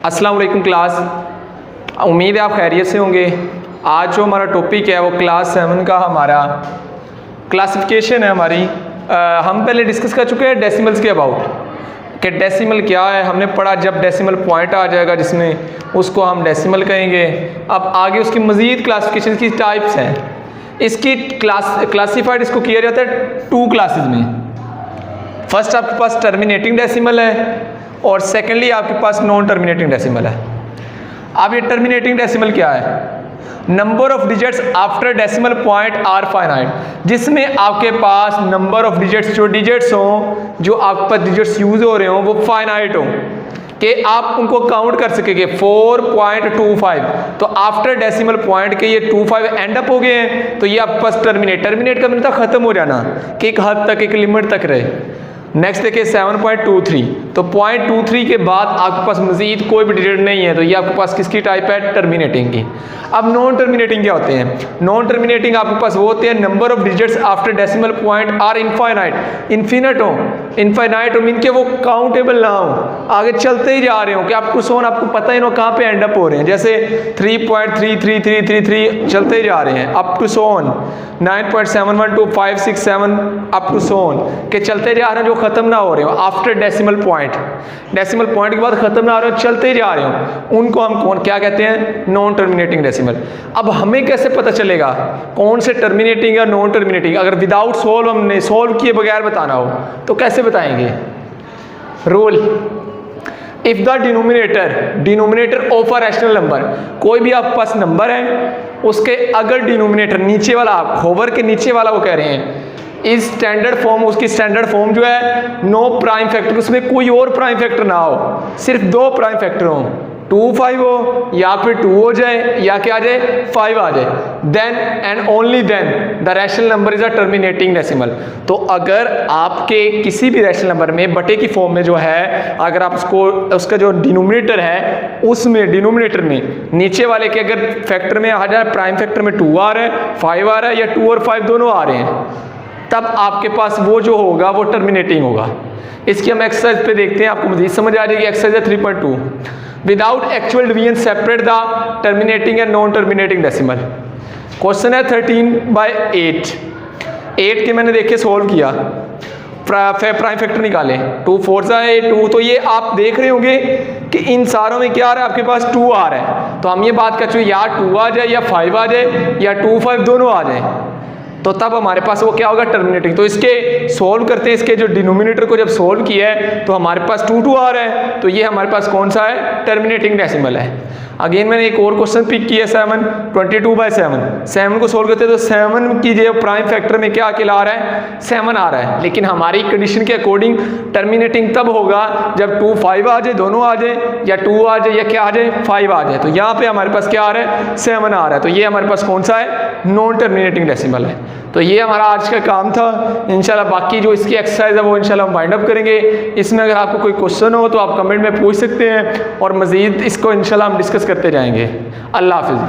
अस्सलाम वालेकुम क्लास, उम्मीद है आप खैरियत से होंगे। आज जो हमारा टॉपिक है वो क्लास 7 का हमारा क्लासिफिकेशन है हमारी। हम पहले डिस्कस कर चुके हैं डेसिमल्स के अबाउट कि डेसिमल क्या है। हमने पढ़ा जब डेसिमल पॉइंट आ जाएगा जिसमें उसको हम डेसिमल कहेंगे। अब आगे उसकी मज़ीद क्लासिफिकेशन की टाइप्स हैं। इसकी क्लासीफाइड इसको किया जाता है 2 क्लासेस में। फर्स्ट आपके पास टर्मिनेटिंग डेसिमल है और सेकेंडली आपके पास नॉन टर्मिनेटिंग डेसिमल है। अब ये टर्मिनेटिंग डेसिमल क्या है? Number of digits after decimal point are finite, जिसमें आपके पास नंबर ऑफ डिजिट्स जो डिजिट्स हों, जो आपके पास डिजिट्स यूज हो रहे हों वो फाइनाइट हों कि आप उनको काउंट कर सकेंगे। 4.25 तो आफ्टर डेसिमल पॉइंट के ये 25 एंड अप हो गए हैं तो ये आपके पास टर्मिनेट का मतलब खत्म हो जाना कि एक हद तक एक लिमिट तक रहे। नेक्स्ट देखिए 7.23 तो 0.23 के बाद आपके पास मजीद कोई भी डिजिट नहीं है तो ये आपके पास किसकी टाइप है? टर्मिनेटिंग की। अब नॉन टर्मिनेटिंग क्या होते हैं? नॉन टर्मिनेटिंग आपके पास वो होते हैं number of digits after decimal point are infinite, infinite हो, इनफाइनाइट हो मीन के वो काउंटेबल ना हो, आगे चलते ही जा रहे हो कि आपको सोन आपको पता ही ना कहाँ पे एंड अप हो रहे हैं। जैसे 3.33333 चलते ही जा रहे हैं अप टू सोन 9.712567 अप टू सोन के चलते जा रहे हैं जो खत्म ना हो रहे हो आफ्टर डेसिमल पॉइंट के बाद खत्म ना हो रहे हो चलते ही जा रहे हो, उनको हम क्या कहते हैं? Non terminating decimal. अब हमें कैसे पता चलेगा कौन से टर्मिनेटिंग या नॉन टर्मिनेटिंग? अगर विदाउट सोल्व हमने सोल्व किए बगैर बताना हो तो कैसे बताएंगे? Rule, if the denominator of a rational number, कोई भी आपके पास नंबर है उसके अगर डिनोमिनेटर नीचे वाला, आप होवर के नीचे वाला वो कह रहे हैं इस स्टैंडर्ड फॉर्म, उसकी स्टैंडर्ड फॉर्म जो है नो प्राइम फैक्टर, उसमें कोई और प्राइम फैक्टर ना हो, सिर्फ 2 प्राइम फैक्टर हो, 2 5 हो या फिर 2 हो जाए या क्या आ जाए 5 आ जाए, then and only then the rational number is a terminating decimal. तो अगर आपके किसी भी रैशनल नंबर में बटे की फॉर्म में जो है अगर आप उसको उसका जो डिनोमिनेटर है उसमें डिनोमिनेटर में नीचे वाले के अगर फैक्टर में आ जाए, प्राइम फैक्टर में 2 आ रहा है 5 आ रहा है या 2 और 5 दोनों आ रहे हैं, तब आपके पास वो जो होगा वो टर्मिनेटिंग होगा। इसकी हम एक्सरसाइज पे देखते हैं, आपको मजीद समझ आ जाएगी। एक्सरसाइज है 3.2 without actual division separate the terminating and non terminating decimal. Question है 13/8 के मैंने देखे सोल्व किया, प्राइम फैक्टर निकाले, 2 4 है 2, तो ये आप देख रहे होंगे कि इन सारों में क्या आ रहा है? आपके पास 2 आ रहा है, तो हम ये बात कर चुके या 2 आ जाए या 5 आ जाए या 2 5 दोनों आ जाए, तो तब हमारे पास वो क्या होगा? टर्मिनेटिंग। तो इसके सोल्व करते हैं, इसके जो डिनोमिनेटर को जब सोल्व किया है तो हमारे पास 2 2 आ रहा है, तो ये हमारे पास कौन सा है? टर्मिनेटिंग डेसिमल है। अगेन मैंने एक और क्वेश्चन पिक किया 7 को सोल्व करते हैं तो 7 की जो प्राइम फैक्टर में क्या अकेला आ रहा है? 7 आ रहा है, लेकिन हमारी कंडीशन के अकॉर्डिंग टर्मिनेटिंग तब होगा जब 2 5 आ जाए, दोनों आ जाए, या 2 आ जाए या क्या आ जाए 5 आ जाए। तो यहाँ पे हमारे पास क्या आ रहा है? 7 आ रहा है, तो ये हमारे पास कौन सा है? नॉन टर्मिनेटिंग डेसिमल है। तो ये हमारा आज का काम था। इंशाल्लाह बाकी जो इसकी एक्सरसाइज है वो इंशाल्लाह हम वाइंड अप करेंगे। इसमें अगर आपको कोई क्वेश्चन हो तो आप कमेंट में पूछ सकते हैं और मज़ीद इसको इंशाल्लाह हम डिस्कस करते जाएंगे। अल्लाह हाफिज़।